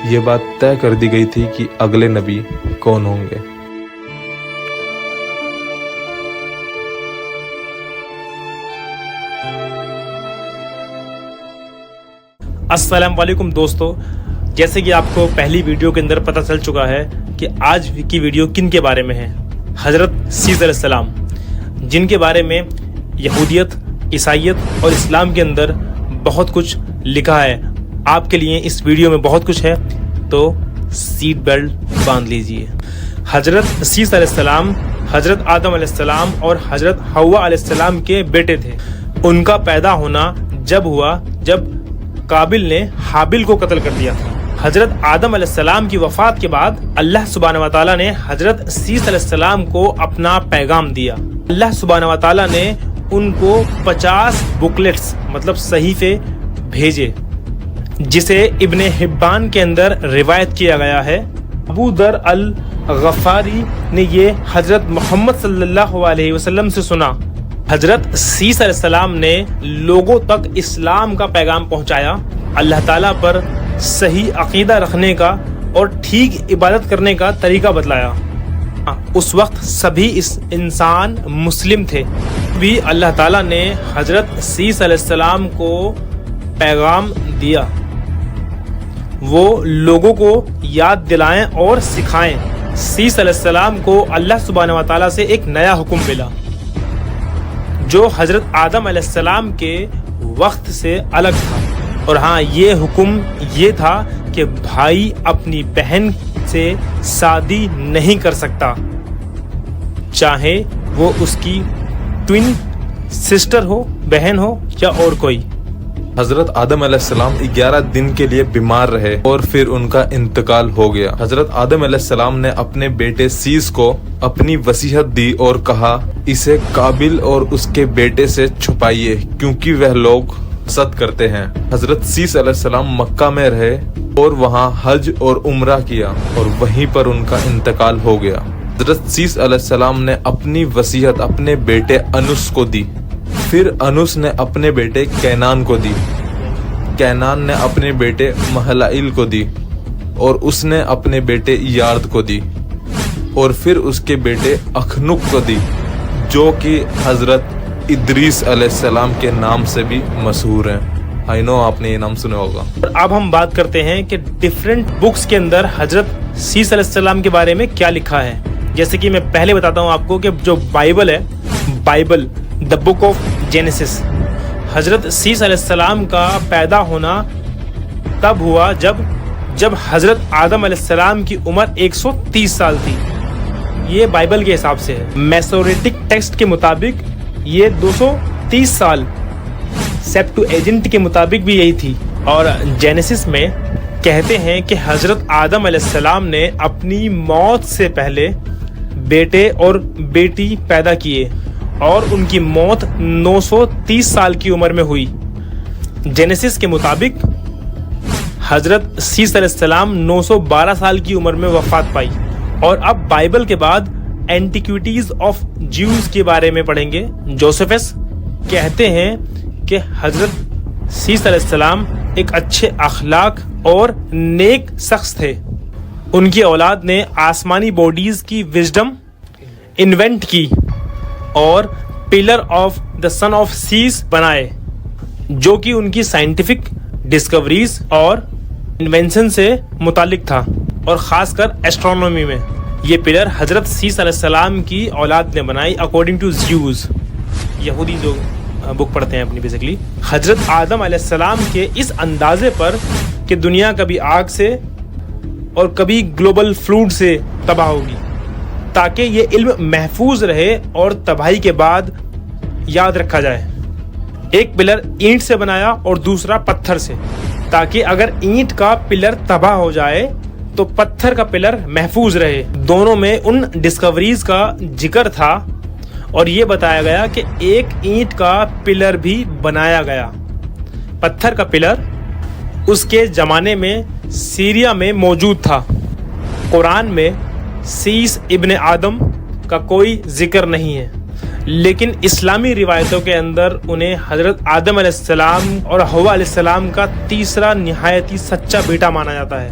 یہ بات طے کر دی گئی تھی کہ اگلے نبی کون ہوں گے۔ السلام علیکم دوستو، جیسے کہ آپ کو پہلی ویڈیو کے اندر پتہ چل چکا ہے کہ آج کی ویڈیو کن کے بارے میں ہے؟ حضرت سیس علیہ السلام، جن کے بارے میں یہودیت، عیسائیت اور اسلام کے اندر بہت کچھ لکھا ہے۔ آپ کے لیے اس ویڈیو میں بہت کچھ ہے، تو سیٹ بیلٹ باندھ لیجئے۔ حضرت سیس علیہ السلام حضرت آدم علیہ السلام اور حضرت حوا علیہ السلام کے بیٹے تھے۔ ان کا پیدا ہونا جب ہوا جب قابل نے حابل کو قتل کر دیا تھا۔ حضرت آدم علیہ السلام کی وفات کے بعد اللہ سبحانہ و تعالیٰ نے حضرت سیس علیہ السلام کو اپنا پیغام دیا۔ اللہ سبحانہ و تعالیٰ نے ان کو 50 بکلیٹس مطلب صحیفے بھیجے، جسے ابن حبان کے اندر روایت کیا گیا ہے۔ ابو ذر الغفاری نے یہ حضرت محمد صلی اللہ علیہ وسلم سے سنا۔ حضرت سیس علیہ السلام نے لوگوں تک اسلام کا پیغام پہنچایا، اللہ تعالیٰ پر صحیح عقیدہ رکھنے کا اور ٹھیک عبادت کرنے کا طریقہ بتلایا۔ اس وقت سبھی انسان مسلم تھے، بھی اللہ تعالیٰ نے حضرت سیس علیہ السلام کو پیغام دیا، وہ لوگوں کو یاد دلائیں اور سکھائیں۔ سیس علیہ السلام کو اللہ سبحانہ و تعالیٰ سے ایک نیا حکم ملا، جو حضرت آدم علیہ السلام کے وقت سے الگ تھا، اور ہاں یہ حکم یہ تھا کہ بھائی اپنی بہن سے شادی نہیں کر سکتا، چاہے وہ اس کی ٹوین سسٹر ہو، بہن ہو یا اور کوئی۔ حضرت آدم علیہ السلام 11 دن کے لیے بیمار رہے اور پھر ان کا انتقال ہو گیا۔ حضرت آدم علیہ السلام نے اپنے بیٹے سیس کو اپنی وصیت دی اور کہا، اسے قابل اور اس کے بیٹے سے چھپائیے کیونکہ وہ لوگ حسد کرتے ہیں۔ حضرت سیس علیہ السلام مکہ میں رہے اور وہاں حج اور عمرہ کیا اور وہیں پر ان کا انتقال ہو گیا۔ حضرت سیس علیہ السلام نے اپنی وصیت اپنے بیٹے انس کو دی، پھر انس نے اپنے بیٹے کینان کو دی، کینان نے اپنے بیٹے مہلائیل کو دی، اور اس نے اپنے بیٹے یارد کو دی، اور پھر اس کے بیٹے اخنک کو دی، جو کہ حضرت ادریس علیہ السلام کے نام سے بھی مشہور ہیں۔ آئی نو آپ نے یہ نام سنا ہوگا۔ اب ہم بات کرتے ہیں کہ ڈیفرنٹ بکس کے اندر حضرت سیس علیہ السلام کے بارے میں کیا لکھا ہے۔ جیسے کہ میں پہلے بتاتا ہوں آپ کو کہ جو بائبل ہے، Bible the book of Genesis, حضرت سیس علیہ السلام کا پیدا ہونا تب ہوا جب حضرت آدم علیہ السلام کی عمر 130 سال تھی۔ یہ بائبل کے حساب سے ہے۔ میسوریٹک ٹیکسٹ کے مطابق یہ 230 سال، سیپٹو ایجنٹ کے مطابق بھی یہی تھی۔ اور جینیسس میں کہتے ہیں کہ حضرت آدم علیہ السلام نے اپنی موت سے پہلے بیٹے اور بیٹی پیدا کیے، اور ان کی موت 930 سال کی عمر میں ہوئی۔ جینیسس کے مطابق حضرت سیس علیہ السلام 912 سال کی عمر میں وفات پائی۔ اور اب بائبل کے بعد اینٹیکویٹیز آف جیوز کے بارے میں پڑھیں گے۔ جوسفس کہتے ہیں کہ حضرت سیس علیہ السلام ایک اچھے اخلاق اور نیک شخص تھے۔ ان کی اولاد نے آسمانی باڈیز کی وزڈم انوینٹ کی اور pillar of the son of Seth بنائے، جو کہ ان کی سائنٹیفک ڈسکوریز اور انوینشن سے متعلق تھا، اور خاص کر ایسٹرونومی میں۔ یہ پلر حضرت سیس علیہ السلام کی اولاد نے بنائی اکارڈنگ ٹو زیوز، یہودی جو بک پڑھتے ہیں اپنی بیسکلی۔ حضرت آدم علیہ السلام کے اس اندازے پر کہ دنیا کبھی آگ سے اور کبھی گلوبل فلوڈ سے تباہ ہوگی، تاکہ یہ علم محفوظ رہے اور تباہی کے بعد یاد رکھا جائے۔ ایک پلر اینٹ سے بنایا اور دوسرا پتھر سے، تاکہ اگر اینٹ کا پلر تباہ ہو جائے تو پتھر کا پلر محفوظ رہے۔ دونوں میں ان ڈسکوریز کا ذکر تھا، اور یہ بتایا گیا کہ ایک اینٹ کا پلر بھی بنایا گیا۔ پتھر کا پلر اس کے زمانے میں سیریا میں موجود تھا۔ قرآن میں سیس ابن آدم کا کوئی ذکر نہیں ہے، لیکن اسلامی روایتوں کے اندر انہیں حضرت آدم علیہ السلام اور حوا علیہ السلام کا تیسرا نہایت ہی سچا بیٹا مانا جاتا ہے۔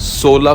16